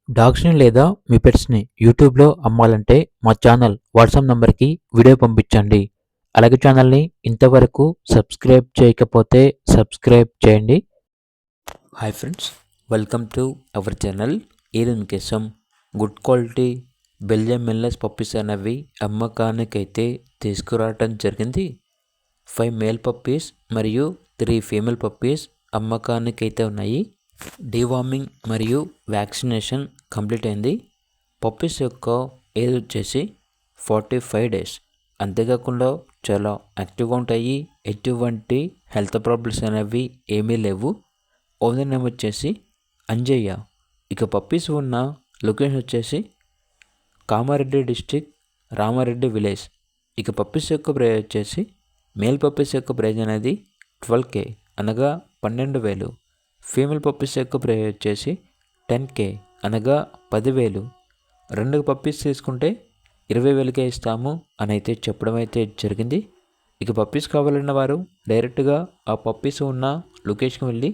డాగ్స్‌ని లేదా మీ పెట్స్‌ని యూట్యూబ్‌లో అమ్మాలంటే మా ఛానల్ వాట్సాప్ నంబర్‌కి వీడియో పంపించండి. అలాగే ఛానల్‌ని ఇంతవరకు సబ్స్క్రైబ్ చేయకపోతే సబ్స్క్రైబ్ చేయండి. Hi friends, welcome to our channel. ఈరోజు మీకోసం గుడ్ క్వాలిటీ బెల్జియం మెన్‌లెస్ పప్పీస్ అనేవి అమ్మకానికైతే తీసుకురావటం జరిగింది. 5 మేల్ పప్పీస్ మరియు 3 ఫీమేల్ పప్పీస్ అమ్మకానికైతే ఉన్నాయి. డీవార్మింగ్ మరియు వ్యాక్సినేషన్ కంప్లీట్ అయింది. పప్పీస్ యొక్క ఏజ్ వచ్చేసి 45 డేస్. అంతేకాకుండా చాలా యాక్టివ్గా ఉంటాయి. ఎటువంటి హెల్త్ ప్రాబ్లమ్స్ అనేవి ఏమీ లేవు. ఓనర్ నేమ్ వచ్చేసి అంజయ్య. ఇక పప్పీస్ ఉన్న లొకేషన్ వచ్చేసి కామారెడ్డి డిస్టిక్, రామారెడ్డి విలేజ్. ఇక పప్పీస్ యొక్క ప్రైస్ వచ్చేసి మేల్ పప్పీస్ యొక్క ప్రైజ్ అనేది 12K అనగా 12,000. ఫీమేల్ పప్పీస్ యొక్క ప్రైస్ వచ్చేసి 10K అనగా 10,000. 2 పప్పీస్ తీసుకుంటే 20,000కే ఇస్తాము అని అయితే చెప్పడం అయితే జరిగింది. ఇక పప్పీస్ కావాలన్న వారు డైరెక్ట్గా ఆ పప్పీస్ ఉన్న లొకేషన్కి వెళ్ళి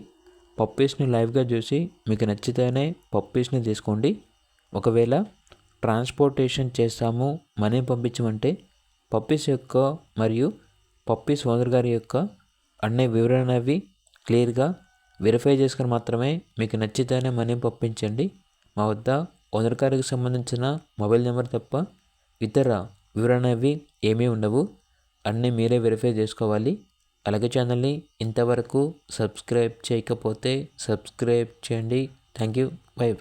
పప్పీస్ని లైవ్గా చూసి మీకు నచ్చితేనే పప్పీస్ని తీసుకోండి. ఒకవేళ ట్రాన్స్పోర్టేషన్ చేస్తాము, మనీ పంపించమంటే పప్పీస్ యొక్క మరియు పప్పీస్ ఓనర్ గారి యొక్క అన్ని వివరణ అవి క్లియర్గా వెరిఫై చేసుకుని మాత్రమే మీకు నచ్చితేనే మనీ పంపించండి. మా వద్ద ఓనర్ గారికి సంబంధించిన మొబైల్ నెంబర్ తప్ప ఇతర వివరణ అవి ఏమీ ఉండవు. అన్నీ మీరే వెరిఫై చేసుకోవాలి. అలాగే ఛానల్ని ఇంతవరకు సబ్స్క్రైబ్ చేయకపోతే సబ్స్క్రైబ్ చేయండి. Thank you. బై.